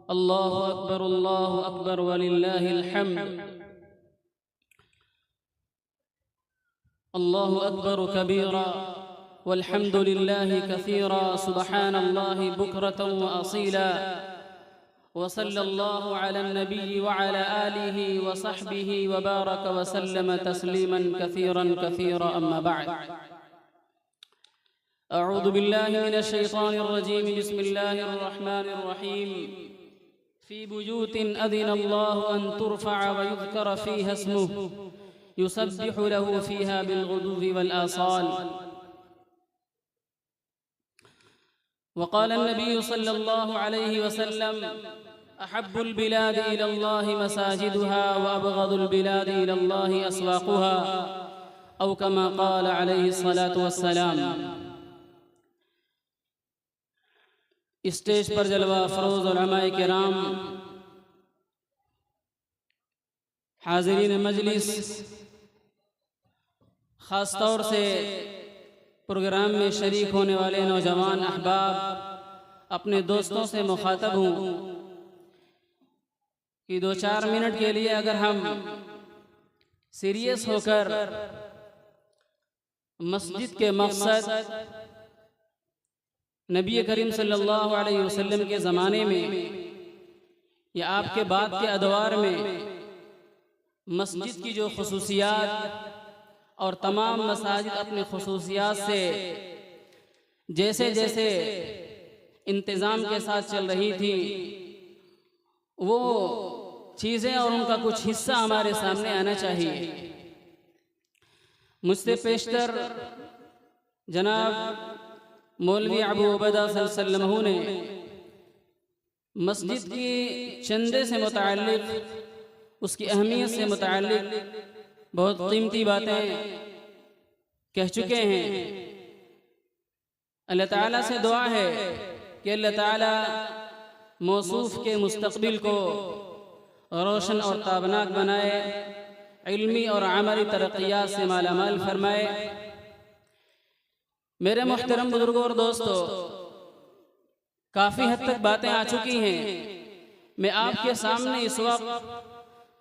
अल्लाहु अकबर वलिल्लाहिल हम्द। अल्लाहु अकबर कबीरा वल्हम्दुलिल्लाहि कसीरा सुब्हानल्लाहि बुक्रतन व असीला व सल्लल्लाहु अला नबी व अला आलिहि व सहबिहि व बारक व सल्लम तस्लीमन कसीरन कसीरा अम्मा बअद। अऊज़ु बिल्लाहि मिनश शैतानिर रजीम बिस्मिल्लाहिर रहमानिर रहीम। फ़ी बुयूतिन अज़िनल्लाहु अन तुरफ़अ व युज़करा फ़ीहा इस्मुहु युसब्बिहु लहु फ़ीहा बिलग़ुदुव्वि वल आसाल। वक़ाल अन्नबी सल्लल्लाहु अलैहि वसल्लम अहब्बुल बिलादि इलल्लाहि मसाजिदुहा व अबग़दुल बिलादि इलल्लाहि अस्वाक़ुहा औ कमा क़ाल अलैहि सलातु वस्सलाम। स्टेज पर जलवा फरोज़ उलमाए किराम, हाज़िरीन मजलिस, ख़ास तौर से प्रोग्राम में शरीक होने वाले नौजवान अहबाब, अपने दोस्तों से मुखातब हूँ कि 2-4 मिनट के लिए अगर हम सीरियस होकर मस्जिद के मकसद नबी करीम सल्लल्लाहु अलैहि वसल्लम के ज़माने में या आपके बाद के अदवार में मस्जिद की जो खुसूसियात और तमाम मसाजिद अपनी खुसूसियात से जैसे जैसे इंतज़ाम के साथ चल रही थी, वो चीज़ें और उनका कुछ हिस्सा हमारे सामने आना चाहिए। मुझसे पेशतर जनाब मौलवी अबू उबैदा सल्लल्लाहु ने मस्जिद की चंदे से मुताल्लिक़, उसकी अहमियत से मुताल्लिक़ बहुत कीमती बातें कह चुके हैं। अल्लाह ताला से दुआ है कि अल्लाह ताला मौसूफ़ के मुस्तक़बिल को रोशन और ताबनाक बनाए, इल्मी और अमली तरक्कियात से मालामाल फरमाए। मेरे मुहतरम बुजुर्गों और दोस्तों, काफ़ी हद तक बातें आ चुकी हैं। मैं आपके सामने इस वक्त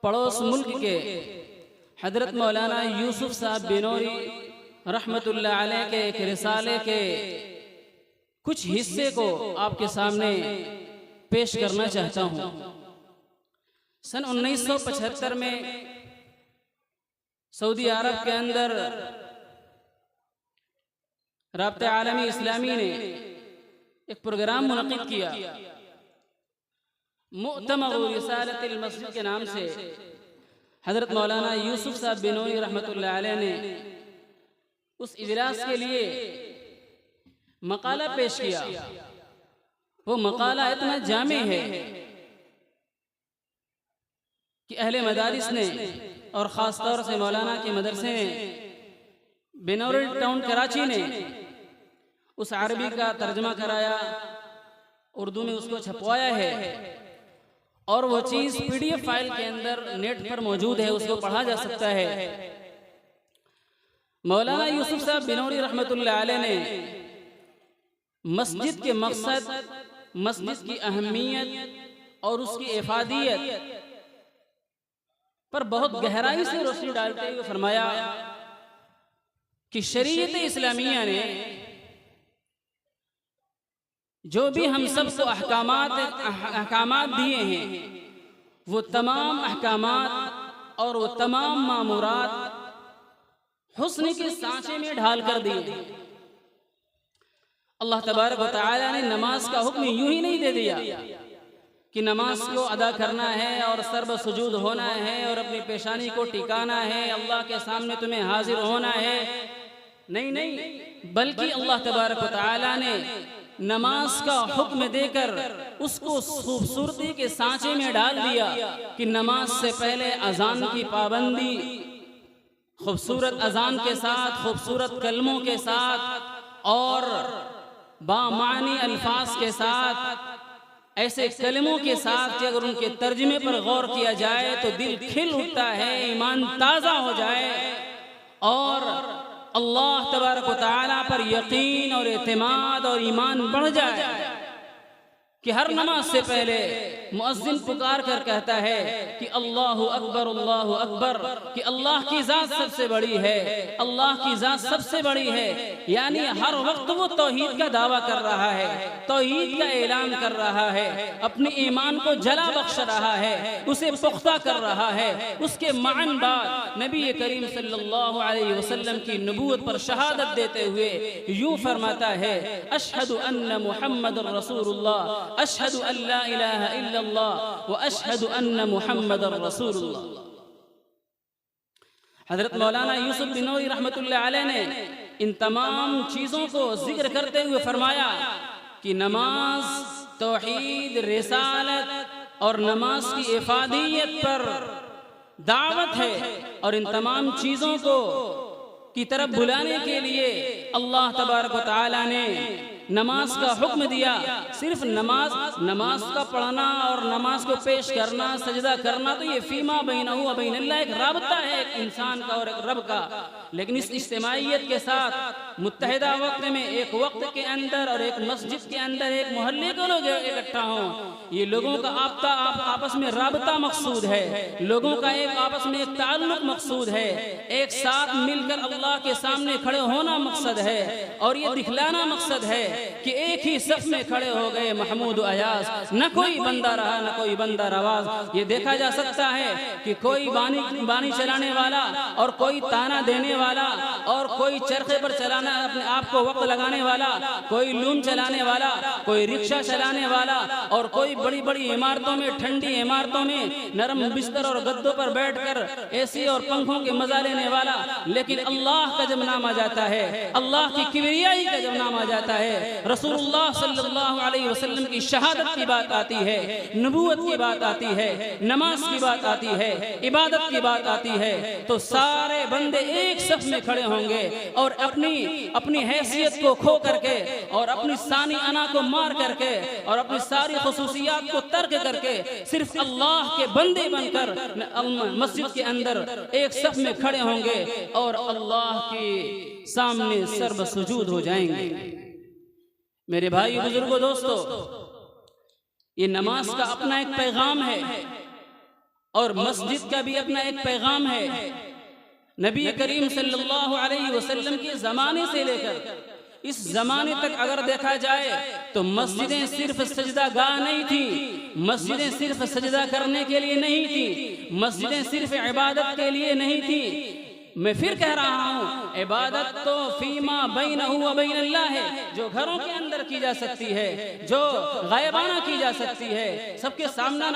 पड़ोस मुल्क के हज़रत मौलाना यूसुफ साहब बिनौरी रहमतुल्लाह अलैह के एक रिसाले के कुछ हिस्से को आपके सामने पेश करना चाहता हूँ। सन 1975 में सऊदी अरब के अंदर राब्ते आलमी इस्लामी ने एक प्रोग्राम मुनक़िद किया, मुअतमर रिसालतिल मस्जिद के नाम से। हज़रत मौलाना यूसुफ साहब बिनौरी रहमतुल्लाह अलैह ने उस इजलास के लिए मकाला पेश किया। वो मकाला इतना जामे है कि अहले मदारिस ने और ख़ास तौर से मौलाना के मदरसे ने, बिनौरी टाउन कराची ने उस अरबी का तर्जमा कराया, उर्दू में उसको छपवाया है और वो चीज़ PDF फाइल के अंदर नेट पर मौजूद है, उसको पढ़ा जा सकता है। मौलाना यूसुफ साहब बिनौरी रहमतुल्लाह अलैह ने मस्जिद के मकसद, मस्जिद की अहमियत और उसकी इफादियत पर बहुत गहराई से रोशनी डालते हुए फरमाया कि शरीयत इस्लामिया ने जो भी हम सबको अहकामात दिए हैं, वो तमाम अहकामात और वो तमाम मामूरात हुस्न के सांचे में ढाल कर दिए। अल्लाह तबारक व तआला ने नमाज का हुक्म यूं ही नहीं दे दिया कि नमाज को अदा करना है और सर्ब सुजूद होना है और अपनी पेशानी को टिकाना है, अल्लाह के सामने तुम्हें हाजिर होना है। नहीं, बल्कि अल्लाह तबारक व तआला ने नमाज का हुक्म देकर उसको खूबसूरती के सांचे में डाल दिया कि नमाज से पहले अजान की पाबंदी, खूबसूरत अजान के साथ, खूबसूरत कलमों के साथ और बामानी अल्फाज के साथ, ऐसे कलमों के साथ कि अगर उनके तर्जमे पर गौर किया जाए तो दिल खिल उठता है, ईमान ताज़ा हो जाए और अल्लाह तबारक व तआला पर यकीन और एतमाद और ईमान बढ़ जाए कि हर नमाज से पहले मुअज्जिन पुकार कर कहता है कि अल्लाहु अकबर, कि अल्लाह की ज़ात सबसे बड़ी है, अल्लाह की ज़ात सबसे बड़ी है। यानी हर वक्त वो तौहीद का दावा कर रहा है, तौहीद का ऐलान कर रहा है, अपने ईमान को जला बख्श रहा है, उसे पुख्ता कर रहा है। उसके मायन बाद नबी करीम सल्लल्लाहु अलैहि वसल्लम की नबूवत पर शहादत देते हुए यूं फरमाता है, अशहदु अन्न मुहम्मदुर रसूलुल्लाह, अशहदु अल्ला इलाहा इल्लल्लाह व अशहदु अन्न मुहम्मदुर रसूलुल्लाह। हजरत मौलाना यूसुफ बिनोरी रहमतुल्लाह अलैह ने इन तमाम चीज़ों को जिक्र करते हुए फरमाया कि नमाज तौहीद, रिसालत और नमाज की इफादियत पर दावत है, और इन तमाम चीज़ों को की तरफ बुलाने के लिए अल्लाह तबारक व तआला ने नमाज का हुक्म दिया। सिर्फ नमाज का पढ़ना और नमाज को पेश करना, सजदा करना, तो ये फीमा बैनहु व बैनल्लाह एक राबता है एक इंसान का और एक रब का। लेकिन इस इज्तिमाइयत के साथ मुत्तहिदा वक्त में, एक वक्त के अंदर और एक मस्जिद के अंदर एक मोहल्ले के लोग इकट्ठा हों, ये लोगों का आपस में राबता मकसूद है, लोगों का एक आपस में एक ताल्लुक मकसूद है, एक साथ मिलकर अल्लाह के सामने खड़े होना मकसद है, और ये दिखलाना मकसद है कि एक ही सफ में खड़े हो गए महमूद अयाज, न कोई बंदा रहा न कोई बंदा रवाज। ये देखा जा सकता है कि कोई बानी चलाने वाला और कोई ताना देने वाला और कोई चरखे पर चलाना अपने आप को वक्त लगाने वाला, कोई लूम चलाने वाला, कोई रिक्शा चलाने वाला, और कोई बड़ी बड़ी इमारतों में, ठंडी इमारतों में नरम बिस्तर और गद्दों पर बैठकर एसी और पंखों के मजा लेने वाला। लेकिन अल्लाह का जब नाम आ जाता है, अल्लाह की किबरियाई का जब नाम आ जाता है, रसूलुल्लाह सल्लल्लाहु अलैहि वसल्लम की शहादत की बात आती है, नबूवत की बात आती है, नमाज की बात आती है, इबादत की बात आती है, तो सारे बंदे एक सफ में खड़े होंगे और अपनी हैसियत को खो करके और अपनी सानी अना को मार करके और अपनी सारी खुसूसियात को तर्क करके सिर्फ अल्लाह के बंदे बनकर मस्जिद के अंदर एक सफ में खड़े होंगे और अल्लाह के सामने सर्व सुजूद हो जाएंगे। मेरे भाई बुजुर्गों, दोस्तों, ये नमाज का अपना एक पैगाम है और मस्जिद का भी अपना एक पैगाम है। नबी करीम सल्लल्लाहु अलैहि वसल्लम के ज़माने से लेकर इस ज़माने तक अगर देखा जाए तो मस्जिदें सिर्फ सजदा गाह नहीं थी, मस्जिदें सिर्फ सजदा करने के लिए नहीं थी, मस्जिदें सिर्फ इबादत के लिए नहीं थी। मैं फिर कह रहा हूँ, इबादत तो फीमा बैनहु व बैनल्लाह है, जो घरों के अंदर की जा सकती है, जो गायबाना की जा सकती है। सबके सामने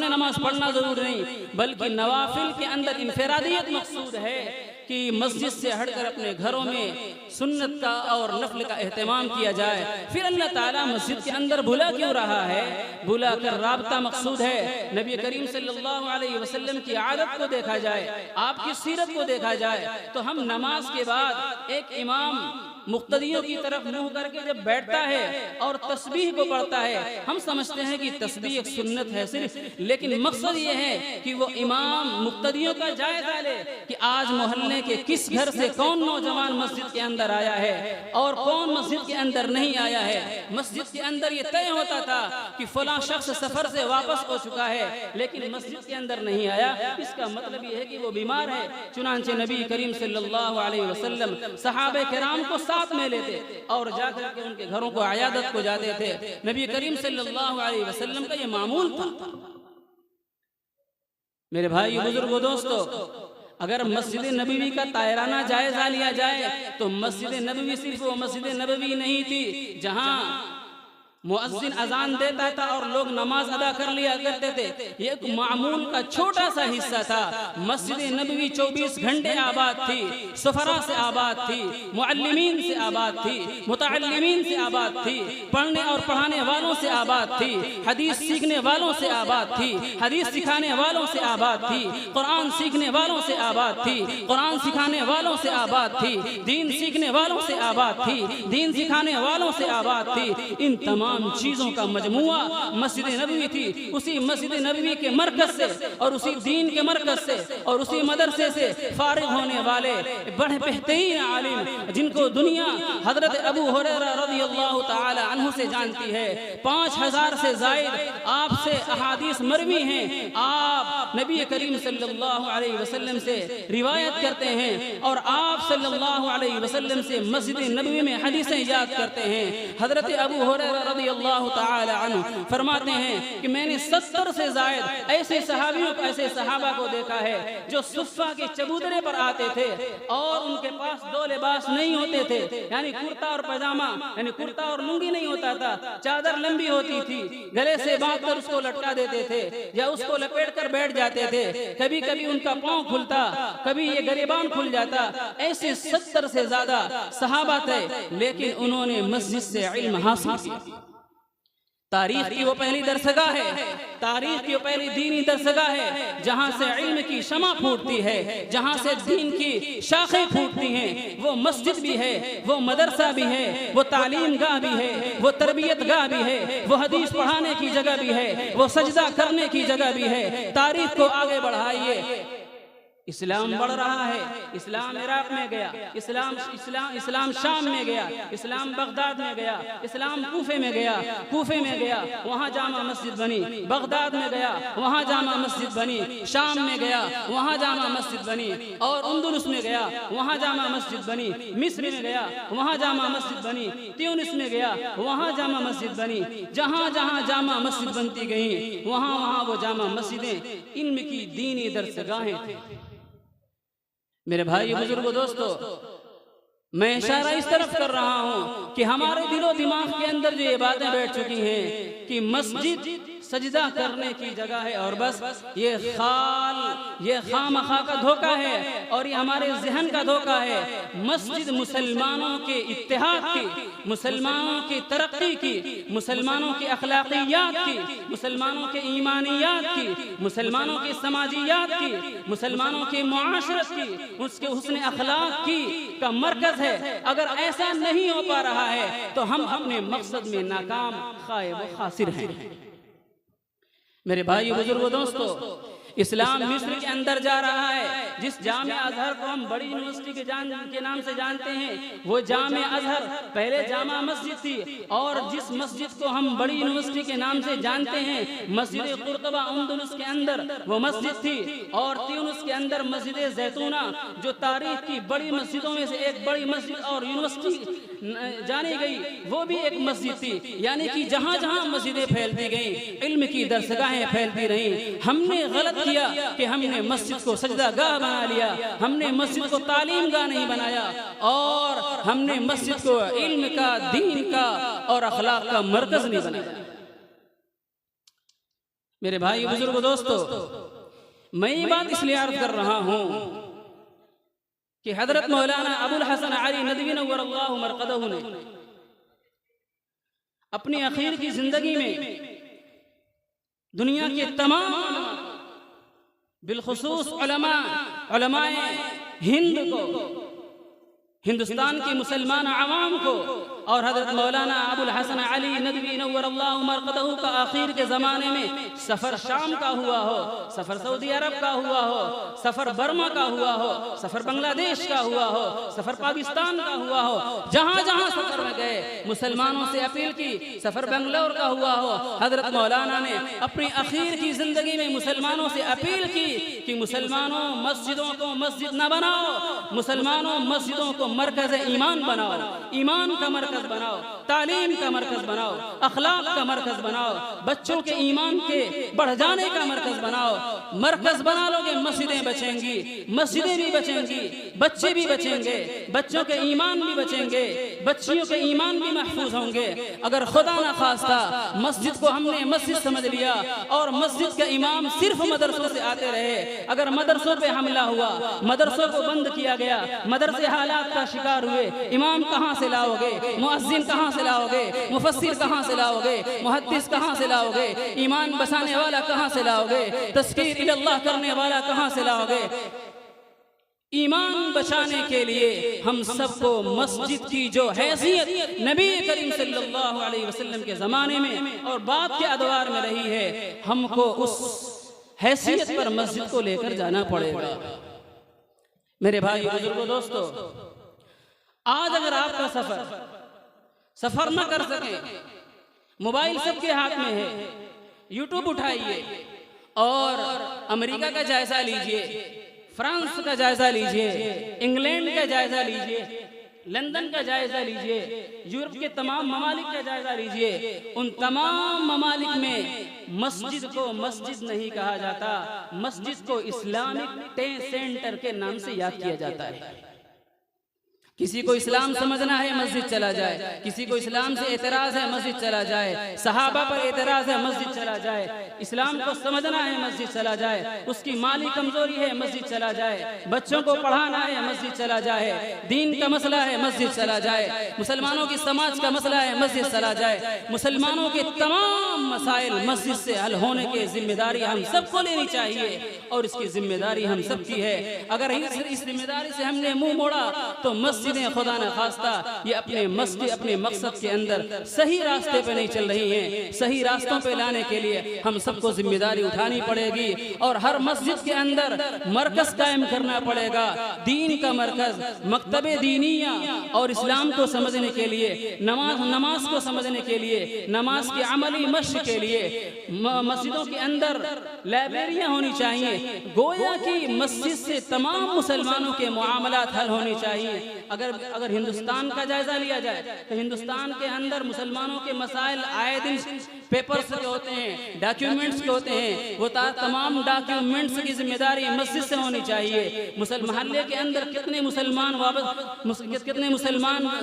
नमाज पढ़ना जरूर नहीं, बल्कि नवाफिल के अंदर इनफरादियत मकसूद है कि मस्जिद से हटकर अपने घरों में सुन्नत का और नफल का एहतमाम किया जाए। फिर अल्लाह ताला मस्जिद के अंदर बुला क्यों रहा है? बुला कर राबता मकसूद है। नबी करीम सल्लल्लाहु अलैहि वसल्लम की आदत को देखा जाए, आपकी सीरत को देखा जाए, तो हम नमाज के बाद एक इमाम मुक्तदियों की तरफ मुंह करके जब बैठता है और तस्बीह को पढ़ता है, हम समझते हैं कि तस्बीह एक सुन्नत है सिर्फ, लेकिन मकसद ये है कि वो इमाम मुक्तदियों का जायजा ले कि आज मोहल्ले के किस घर से कौन नौजवान मस्जिद के अंदर आया है और कौन मस्जिद के अंदर नहीं आया है। मस्जिद के अंदर ये तय होता था कि फलां शख्स सफर से वापस हो चुका है, लेकिन मस्जिद के अंदर नहीं आया, इसका मतलब ये है कि वो बीमार है। चुनांचे नबी करीम सल्लल्लाहु अलैहि वसल्लम सहाबे किराम को साथ में लेते और जाकर के उनके घरों को आयादत को जाते थे। नबी करीम सल्लल्लाहु अलैहि वसल्लम का ये मामूल था। मेरे भाई बुजुर्गों, दोस्तों, अगर मस्जिद नबवी का तायराना जायजा लिया जाए तो मस्जिद नबवी सिर्फ वो मस्जिद नबवी नहीं थी जहां मुअज्जिन अजान देता था और लोग नमाज अदा कर लिया करते थे। ये एक मामूल का छोटा सा हिस्सा था। मस्जिद नबवी 24 घंटे आबाद थी, सुफरा से आबाद थी, मुअल्लिमीन से आबाद थी, मुतअल्लिमीन से आबाद थी, पढ़ने और पढ़ाने वालों से आबाद थी, हदीस सीखने वालों से आबाद थी, हदीस सिखाने वालों से आबाद थी, कुरान सीखने वालों से आबाद थी, कुरान सिखाने वालों से आबाद थी, दीन सीखने वालों से आबाद थी, दीन सिखाने वालों से आबाद थी। इन तमाम तमाम चीज़ों का मजमुआ मस्जिद नबवी थी। उसी मस्जिद नबवी के मरकज से और उसी दीन के मरकज से और उसी मदरसे से फारिग होने वाले बड़े बेहतरीन आलिम जिनको दुनिया हजरत अबू हुरैरा रज़ियल्लाहु ताला अन्हु से जानती है। 5000 से ज़ायद आपसे अहादीस मरवी हैं। आप नबी करीम सल्लल्लाहु अलैहि वसल्लम से रिवायत करते हैं और आप सल्लल्लाहु अलैहि वसल्लम से मस्जिद नबवी में हदीसें याद करते हैं। हजरत अबू हुरैरा रज़ियल्लाहु ताला अन्हु फरमाते हैं कि मैंने 70 से ज़ायद ऐसे सहाबियों को, ऐसे सहाबा को देखा है जो सुफ़ा के चबूतरे पर आते थे और उनके पास दो लिबास नहीं होते थे, यानी कुर्ता और पैजामा, यानी कुर्ता और लुंगी नहीं होता था, चादर लंबी होती थी, गले से बांधकर उसको लटका देते थे या उसको लपेट कर बैठ जाते थे। कभी कभी उनका पांव खुलता, कभी ये गरिबान खुल जाता। ऐसे 70 से ज्यादा सहाबा थे, लेकिन उन्होंने मस्जिद से इल्म हासिल किया। तारीख की वो पहली दरसगाह है, तारीख की वो पहली दीनी दरसगाह है जहाँ से इल्म की शमा फूटती है, जहाँ से दीन की शाखें फूटती हैं। वो मस्जिद भी है, वो मदरसा भी है, वो तालीम गाह भी है, वो तरबियत गाह भी है, वो हदीस पढ़ाने की जगह भी है, वो सजदा करने की जगह भी है। तारीख को आगे बढ़ाइए। इस्लाम बढ़ रहा है, इस्लाम इराक में गया, इस्लाम शाम में गया, इस्लाम बगदाद में गया, इस्लाम कूफे में गया, कूफे में गया वहाँ जामा मस्जिद बनी, बगदाद में गया वहाँ जामा मस्जिद बनी, शाम में गया वहाँ जामा मस्जिद बनी, और अंदलुस में गया वहाँ जामा मस्जिद बनी, मिस्र में गया वहाँ जामा मस्जिद बनी, ट्यूनिस में गया वहाँ जामा मस्जिद बनी। जहाँ जहाँ जामा मस्जिद बनती गई वहाँ वहाँ वो जामा मस्जिदें इल्म की दीनी दरसगाहें थी। मेरे भाई बुजुर्गों दोस्तों, मैं इशारा इस तरफ कर रहा हूँ कि हमारे दिलो दिमाग के अंदर जो ये बातें बैठ चुकी हैं कि मस्जिद सजदा करने की जगह है और बस ये खामखा का धोखा है और ये हमारे जहन का धोखा है। मस्जिद मुसलमानों के इत्तेहाद की, मुसलमानों की तरक्की की, मुसलमानों की अखलाकियात की, मुसलमानों के ईमानियात की, मुसलमानों की समाजियात की, मुसलमानों की मुआशरत की, उसके हुस्न अखलाक की का मरकज है। अगर ऐसा नहीं हो पा रहा है तो हम अपने मकसद में नाकाम खाइब खासिर हैं। मेरे भाई बुजुर्गों दोस्तों, इस्लाम मिस्र के अंदर जा रहा है। जिस जामे अजहर को हम बड़ी यूनिवर्सिटी के नाम से जानते हैं, वो जामे अजहर पहले जामा मस्जिद थी, और जिस मस्जिद को हम बड़ी यूनिवर्सिटी के नाम से जानते हैं मस्जिद कुर्तबा अंदलुस के अंदर वो मस्जिद थी, और ट्यूनिस के अंदर मस्जिद जैतूना जो तारीख की बड़ी मस्जिदों में से एक बड़ी मस्जिद और यूनिवर्सिटी जानी गई वो भी एक मस्जिद थी। यानी कि जहाँ जहाँ मस्जिदें फैलती गईं, इल्म की दरसगाहें फैलती रहीं। हमने गलत किया कि हमने मस्जिद को सजदा गाह बना लिया, हमने मस्जिद को तालीम गाह नहीं बनाया, और हमने मस्जिद को इल्म का, दीन का और अखलाक का मरकज नहीं बनाया। मेरे भाई बुजुर्गों दोस्तों, मैं ये बात इसलिए अर्ज कर रहा हूँ कि हजरत मौलाना अबुल हसन अली नदवी नव्वरल्लाहु मरक़दहु ने अपनी आखिर की जिंदगी में दुनिया के तमाम बिलखुसूस उलमाए हिंद को, हिंदुस्तान की मुसलमान आवाम को, और हजरत मौलाना अबुल हसन अली नदवी नव्वरल्लाहु मरक़दहु का आखिर के ज़माने में सफ़र शाम का हुआ हो, सफ़र सऊदी अरब का हुआ हो, सफ़र बर्मा का हुआ हो, सफ़र बांग्लादेश का हुआ हो, सफ़र पाकिस्तान का हुआ हो, जहाँ जहाँ सफ़र में गए मुसलमानों से अपील की। सफ़र बेंगलोर का हुआ हो, हजरत मौलाना ने अपनी आखिर की ज़िंदगी में मुसलमानों से अपील की कि मुसलमानों मस्जिदों को मस्जिद न बनाओ, मुसलमानों मस्जिदों को मरकज़ ईमान बनाओ, ईमान का मरकज़ बनाओ, तालीम का मरकज बनाओ, अखलाक का मरकज बनाओ, बच्चों के ईमान के बढ़ जाने का मरकज बनाओ। मरकज बना लोगे मस्जिदें बचेंगी, मस्जिदें भी बचेंगी, बच्चे भी बचेंगे, बच्चों के ईमान भी बचेंगे, बच्चियों के ईमान भी महफूज होंगे। अगर खुदा न खास्ता मस्जिद को हमने मस्जिद समझ लिया और मस्जिद के इमाम सिर्फ मदरसों से आते रहे, अगर मदरसों पे हमला हुआ, मदरसों को बंद किया गया, मदरसे हालात का शिकार हुए, इमाम कहाँ से लाओगे, मुअज्जिन कहाँ से लाओगे, मुफस्सिर कहाँ से लाओगे, मुहद्दिस कहाँ से लाओगे, ईमान बसाने वाला कहाँ से लाओगे, तज़कीर इल्लाह करने वाला कहाँ से लाओगे। ईमान बचाने के लिए हम सबको मस्जिद की जो हैसियत नबी करीम सल्लल्लाहु अलैहि वसल्लम के ज़माने में और बाद के अदवार में रही है, हमको उस हैसियत पर मस्जिद को लेकर जाना पड़ेगा। मेरे भाई बुजुर्गों दोस्तों, आज अगर आपका सफर न कर सके, मोबाइल सबके हाथ में है, यूट्यूब उठाइए और अमेरिका का जायजा लीजिए, फ्रांस का जायजा लीजिए, इंग्लैंड का जायजा लीजिए, लंदन का जायजा लीजिए, यूरोप के तमाम ममालिक का जायजा लीजिए। उन तमाम ममालिक में मस्जिद को मस्जिद नहीं कहा जाता, मस्जिद को इस्लामिक सेंटर के नाम से याद किया जाता है। किसी को इस्लाम समझना है मस्जिद चला जाए, किसी को इस्लाम से एतराज है मस्जिद चला जाए, सहाबा पर एतराज है मस्जिद चला जाए, इस्लाम को समझना है मस्जिद चला जाए, उसकी माली कमजोरी है मस्जिद चला जाए, बच्चों को पढ़ाना है मस्जिद चला जाए, दीन का मसला है मस्जिद चला जाए, मुसलमानों की समाज का मसला है मस्जिद चला जाए। मुसलमानों के तमाम मसाइल मस्जिद से हल होने की जिम्मेदारी हम सबको लेनी चाहिए और इसकी जिम्मेदारी हम सबकी है। अगर इस जिम्मेदारी से हमने मुंह मोड़ा तो मस्जिदें खुदा न खास्ता ये अपने मकसद के अंदर सही रास्ते पे नहीं चल रही हैं। सही रास्तों पे लाने के लिए हम सबको जिम्मेदारी उठानी पड़ेगी और हर मस्जिद के अंदर मरकज कायम करना पड़ेगा, दीन का मरकज, मकतबे दीनिया और इस्लाम को समझने के लिए, नमाज को समझने के लिए, नमाज की अमली मश्क के लिए मस्जिदों के अंदर लाइब्रेरियां होनी चाहिए। गोया कि मस्जिद से तमाम मुसलमानों के मुआमलात हल होने चाहिए। अगर हिंदुस्तान का जायजा लिया जाए तो हिंदुस्तान के अंदर मुसलमानों के मसाइल आए दिन पेपर्स के होते हैं, डॉक्यूमेंट्स के होते हैं, वो तमाम डॉक्यूमेंट्स की जिम्मेदारी मस्जिद से होनी चाहिए। मोहल्ले के अंदर कितने मुसलमान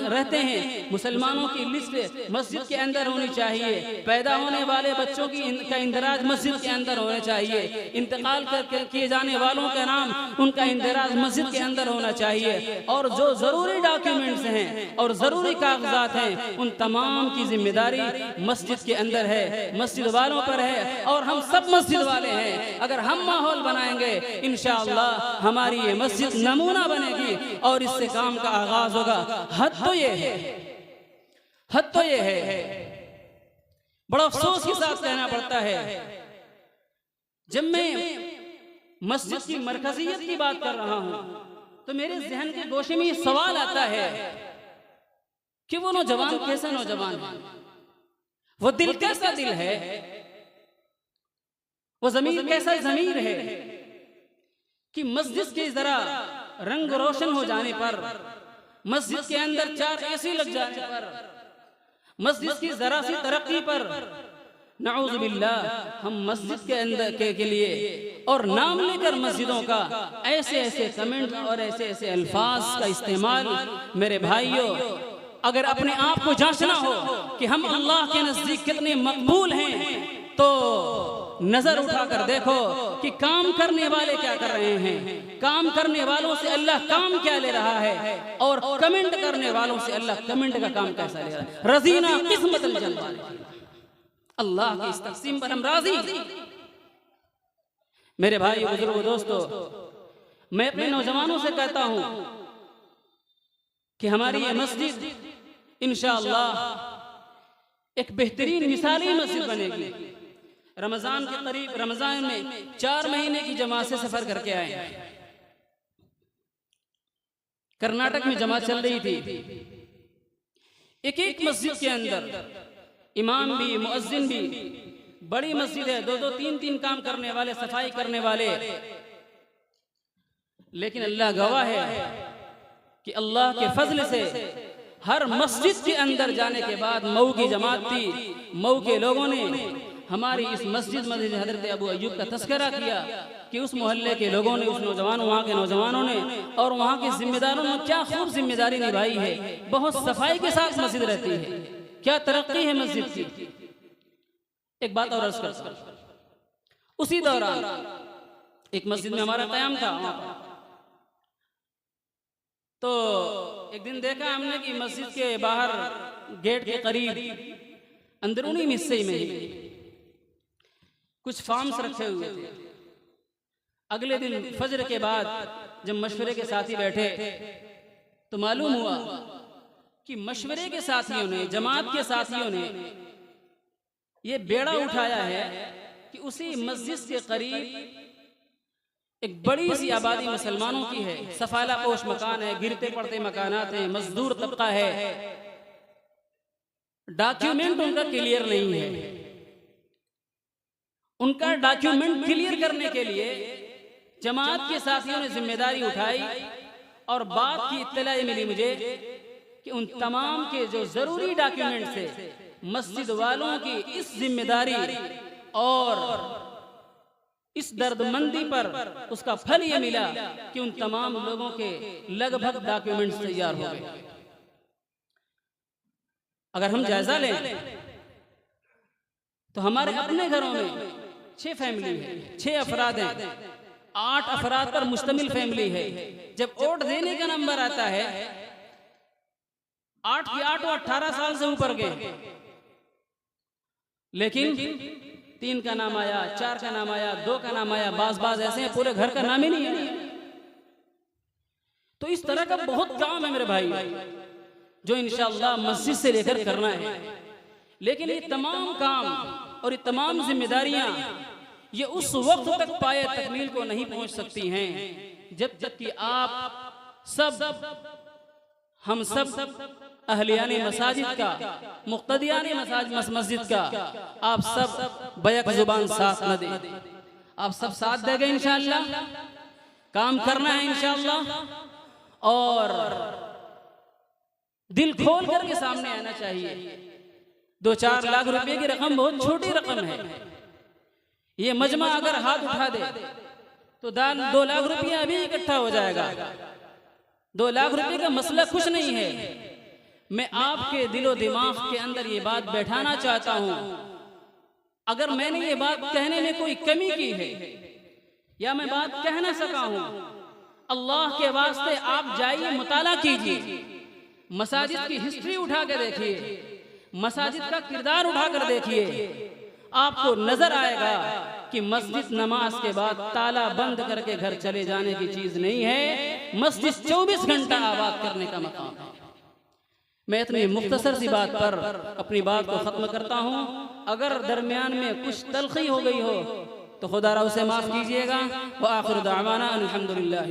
रहते हैं, मुसलमानों की लिस्ट मस्जिद के अंदर होनी चाहिए। पैदा होने वाले बच्चों का इंदराज मस्जिद के अंदर होना चाहिए। इंतकाल किए जाने वालों का नाम, उनका इंदराज मस्जिद के अंदर होना चाहिए। और जो जरूरी डॉक्यूमेंट्स हैं और जरूरी कागजात हैं, उन तमाम की जिम्मेदारी मस्जिद के अंदर है, मस्जिद वालों पर है और हम सब मस्जिद वाले हैं। अगर हम माहौल बनाएंगे इंशाअल्लाह हमारी ये मस्जिद नमूना बनेगी और इससे काम का आगाज होगा। हद तो ये है, बड़ा अफसोस के साथ कहना पड़ता है, जब मैं मस्जिद की मरकजियत की बात कर रहा हूं तो मेरे जहन के गोशे में ये सवाल आता है कि वो नौजवान कैसा नौजवान है, वो दिल कैसा दिल है, वो जमीर कैसा जमीर है कि मस्जिद के जरा रंग रोशन हो जाने पर, मस्जिद के अंदर 4 एसी लग जाने पर, मस्जिद की जरा सी तरक्की पर नऊज़ बिल्लाह हम मस्जिद के अंदर के लिए और नाम लेकर मस्जिदों का ऐसे कमेंट और ऐसे अल्फाज का इस्तेमाल। मेरे भाइयों, अगर अपने आप को जांचना हो कि हम अल्लाह के नजदीक कितने मकबूल हैं तो नजर उठाकर देखो कि काम करने वाले क्या कर रहे हैं, काम करने वालों से अल्लाह काम क्या ले रहा है और कमेंट करने वालों से अल्लाह कमेंट का काम कैसा ले रहा है। रज़ीना किस्मतल जन्नत, अल्लाह की इस तक़सीम पर हम राजी। मेरे भाई बुजुर्गों दोस्तों, मैं अपने नौजवानों से कहता हूं कि हमारी ये मस्जिद इंशाअल्लाह एक बेहतरीन मिसाली मस्जिद बनेगी। रमजान के करीब, रमजान में 4 महीने की जमात से सफर करके आए। कर्नाटक में जमात चल रही थी। एक मस्जिद के अंदर इमाम भी, मुअज्जिन भी, बड़ी मस्जिद है, 2-2, 3-3 काम करने वाले, सफाई करने वाले। लेकिन अल्लाह गवाह है कि अल्लाह के फजल से हर मस्जिद के अंदर जाने के बाद मऊ की जमात थी, मऊ के लोगों ने हमारी इस मस्जिद हजरत अबू अय्यूब का तस्करा किया कि उस मोहल्ले के लोगों ने, उस नौजवानों, वहाँ के नौजवानों ने और वहाँ के जिम्मेदारों ने क्या खूब जिम्मेदारी निभाई है। बहुत सफाई के साथ मस्जिद रहती है, क्या तरक्की है मस्जिद की। एक बात और अर्ज कर, उसी दौरान एक मस्जिद में हमारा क़याम था वहाँ पर, तो एक दिन देखा हमने कि मस्जिद के बाहर गेट के करीब अंदरूनी हिस्से में ही कुछ फार्म्स रखे हुए थे। अगले दिन फजर के बाद जब मशवरे के साथी बैठे तो मालूम हुआ कि मशवरे के साथियों ने, जमात के साथियों ने ये बेड़ा उठाया है कि उसी मस्जिद के करीब एक बड़ी सी आबादी मुसलमानों की है, सफाला पोश मकान है, गिरते पड़ते मकानात हैं, मजदूर तबका है, डॉक्यूमेंट उनका क्लियर नहीं है। उनका डॉक्यूमेंट क्लियर करने के लिए जमात के साथियों ने जिम्मेदारी उठाई और बात की इत्तला ये मिली मुझे कि उन तमाम के जो जरूरी डॉक्यूमेंट थे मस्जिद वालों की इस जिम्मेदारी और इस दर्दमंदी पर उसका फल ये मिला कि उन तमाम लोगों के लगभग डॉक्यूमेंट्स तैयार हो गए। अगर हम जायजा लें तो हमारे अपने घरों में 6 फैमिली है, 6 अफराद हैं, 8 अफराद पर मुश्तमिल फैमिली है। जब वोट देने का नंबर आता है 8 की 8 और 18 साल से ऊपर के, लेकिन 3 का नाम आया, 4 का नाम आया, 2 का नाम आया, बाज ऐसे हैं पूरे घर का नाम ही नहीं है। तो इस तरह का बहुत काम है मेरे भाई जो इंशाअल्लाह मस्जिद से लेकर करना है। लेकिन ये तमाम काम और ये तमाम जिम्मेदारियां ये उस वक्त तक पाए तकमील को नहीं पहुंच सकती हैं जब तक कि आप सब, हम सब अहलियाने मसाजिद का, मुक्तदियाने मस्जिद का आप सब बैक जुबान साथ न दे। आप सब साथ देंगे इंशाअल्लाह, काम करना है इंशाअल्लाह और दिल खोल करके सामने आना चाहिए। 2-4 लाख रुपए की रकम बहुत छोटी रकम है। ये मजमा अगर हाथ उठा दे तो 2 लाख रुपया अभी इकट्ठा हो जाएगा। 2 लाख रुपए का मसला कुछ नहीं है। मैं आपके दिलो दिमाग के अंदर ये बात बैठाना चाहता हूं, अगर मैंने ये बात कहने में कोई कमी की है या मैं बात कह ना सका हूं, अल्लाह के वास्ते आप जाइए मुताला कीजिए, मसाजिद की हिस्ट्री उठा के देखिए, मसाजिद का किरदार उठा कर देखिए, आपको नजर आएगा कि मस्जिद नमाज के बाद ताला बंद करके घर चले जाने की चीज नहीं है। मस्जिद 24 घंटा आबाद करने का मकाम है। मैं इतनी मुख्तसर सी बात पर अपनी बात को खत्म करता हूँ। अगर दरमियान में कुछ तलखी हो गई हो तो खुदा उसे माफ कीजिएगा। व आखिर दावाना अल्हम्दुलिल्लाह।